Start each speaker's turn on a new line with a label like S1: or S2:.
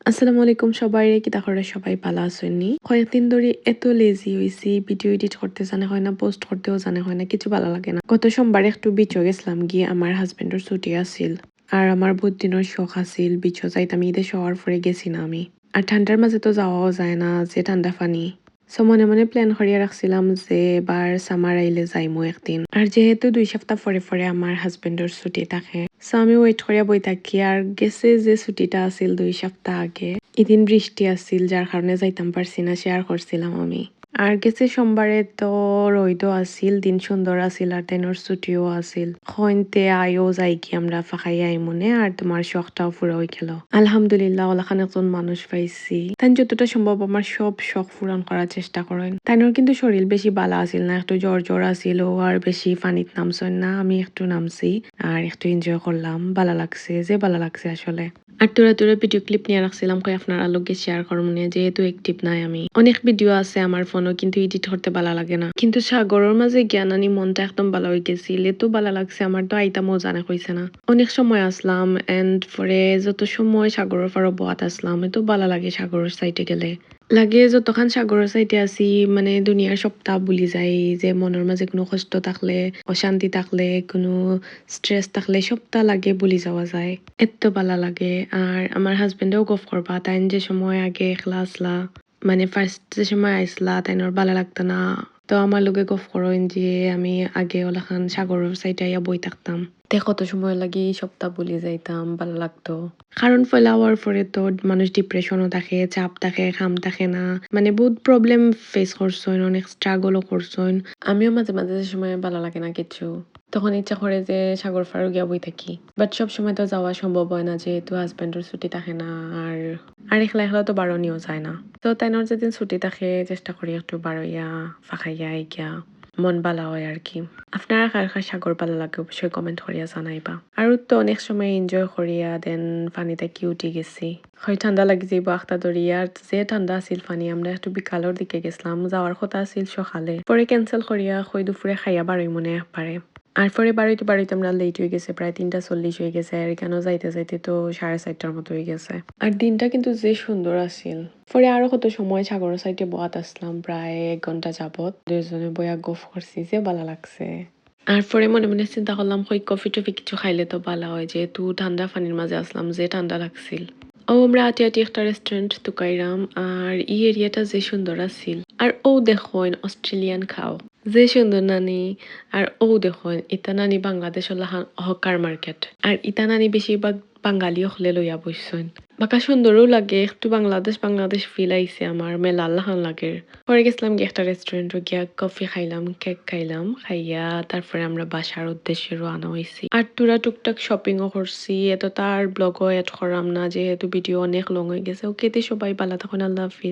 S1: আসসালামু আলাইকুম সবাই কিতা করে সবাই ভালো আছেননি কয়েকদিন ধরে এত লেজি হইছি ভিডিও এডিট করতে জানে হয় না পোস্ট করতেও জানে হয় না কিছু ভালো লাগে না গত সোমবার একটু বিচো গেছিলাম গিয়ে আমার হাজবেন্ডের ছুটি আছিল আর আমার বহুত দিনের শখ আছিল বিচো যাইতাম ঈদে শহর পরে গেছি না আমি আর ঠান্ডার মাঝে তো যাওয়াও যায় না যে ঠান্ডা পানি সো মনে মনে প্ল্যান করিয়া রাখছিলাম যে এবার সামার আইলে যাইমু একদিন আর যেহেতু 2 সপ্তাহ পরে পরে আমার হাজবেন্ডের ছুটি থাকে সো আমি ওয়েট করিয়া বই থাকি আর গেছে যে ছুটিটা আছিল 2 সপ্তাহ আগে এদিন বৃষ্টি আছিল যার কারণে যাইতাম পারছি না শেয়ার করছিলাম আমি আর গেছে সোমবারে তো রইদও আছিল দিন সুন্দর আছিল আর তেনর ছুটিও আছিল হইনতে আইও যাই কি আমরা ফাঁকাই আই মনে আর তোমার শখটাও পুরো হয়ে গেল আলহামদুলিল্লাহ ওলাখান একজন মানুষ পাইছি তাই যতটা সম্ভব আমার সব শখ পূরণ করার চেষ্টা করেন তাইনর কিন্তু শরীর বেশি বালা আছিল না একটু জ্বর জ্বর আছিল আর বেশি পানিত নামছেন না আমি একটু নামছি আর একটু এনজয় করলাম ভালো লাগছে যে ভালো লাগছে আসলে আর তোরা ভিডিও ক্লিপ নিয়ে রাখছিলাম কই আপনার আলোকে শেয়ার করব নিয়ে যেহেতু অ্যাক্টিভ নাই আমি অনেক ভিডিও আছে আমার ফোনও কিন্তু এডিট করতে ভালো লাগে না কিন্তু সাগরের মাঝে জ্ঞান আনি মনটা একদম ভালো হয়ে গেছিল এত ভালো লাগছে আমার তো আইতামও জানা হয়েছে না অনেক সময় আসলাম এন্ড পরে যত সময় সাগরের পাড়ে বহাত আসলাম এত ভালো লাগে সাগরের সাইডে গেলে লাগে যতক্ষণ সাগরের সাইডে আছি মানে দুনিয়ার সবটা ভুলি যাই যে মনের মাঝে কোনো কষ্ট থাকলে অশান্তি থাকলে কোনো স্ট্রেস থাকলে সবটা লাগে ভুলি যাওয়া যায় এত ভালো লাগে আর আমার হাজবেন্ডেও গফ করবা তাই যে সময় আগে একলা আসলা মানে ফার্স্ট যে সময় আইসলা তাইনোর ভালো লাগতো না তো আমার লোকে গফ করেন যে আমি আগে ওলাখান সাগরের সাইডে আইয়া বই থাকতাম তে কত সময় লাগে সপ্তাহ ভুলি যাইতাম ভালো লাগতো কারণ ফেলাওয়ার পরে তো মানুষ ডিপ্রেশনও থাকে চাপ থাকে খাম থাকে না মানে বহুত প্রবলেম ফেস করছেন অনেক স্ট্রাগলও করছেন আমিও মাঝে মাঝে যে সময় ভালো লাগে না কিছু তখন ইচ্ছা করে যে সাগর ফারু গিয়া বই থাকি বাট সব সময় তো যাওয়া সম্ভব হয় না যেহেতু হাজবেন্ডের ছুটি থাকে না আর একলা একলা তো বারণীয় যায় না তো তাইনোর যেদিন ছুটি থাকে চেষ্টা করি একটু বারইয়া ফাঁকাইয়া গিয়া মন ভালো হয় আর কি আপনারা কার কার সাগর ভালো লাগে অবশ্যই কমেন্ট করিয়া জানাইবা আর তো অনেক সময় এনজয় করিয়া দেন পানিতে কি উঠি গেছি হয় ঠান্ডা লাগি যাইব আখতা দরিয়া যে ঠান্ডা আছিল পানি আমরা একটু বিকালের দিকে গেছিলাম যাওয়ার কথা আছিল সকালে পরে ক্যান্সেল করিয়া কই দুপুরে খাইয়া বারোই মনে পারে আর পরে বাড়িতে আমরা লেট হয়ে গেছে প্রায় 3:40 হয়ে গেছে আর এখানেও যাইতে যাইতে তো 4:30টার মতো হয়ে গেছে আর দিনটা কিন্তু যে সুন্দর আছিল পরে আরো কত সময় সাগরের সাইডে বহাত আসলাম প্রায় 1 ঘন্টা যাবত দুজনে বয়া গফ করছি যে ভালো লাগছে আর পরে মনে মনে চিন্তা করলাম কই কফি টফি কিছু খাইলে তো ভালো হয় যেহেতু ঠান্ডা পানির মাঝে আসলাম যে ঠান্ডা লাগছিল ও আমরা আটি আটি একটা রেস্টুরেন্ট তুকাইরাম আর এই এরিয়াটা যে সুন্দর আছিল আর ও দেখুন অস্ট্রেলিয়ান খাও যে সুন্দর নানি আর ও দেখুন ইতা নানি বাংলাদেশ হকার মার্কেট আর ইতা নানি বেশিরভাগ বাঙালি হলে লইয়া বসছেন বাকা সুন্দরও লাগে একটু বাংলাদেশ ফিল আইছে আমার মেলা আল্লাহান লাগে পরে গেছিলাম গিয়ে একটা রেস্টুরেন্ট গিয়া কফি খাইলাম কেক খাইলাম খাইয়া তারপরে আমরা বাসার উদ্দেশ্যে রওনা হয়েছি আর তোরা টুকটাক শপিংও করছি এত তার ব্লগও এড করাম না যেহেতু ভিডিও অনেক লং হয়ে গেছে ওকে সবাই ভালো থাকুন আল্লাহ হাফিজ।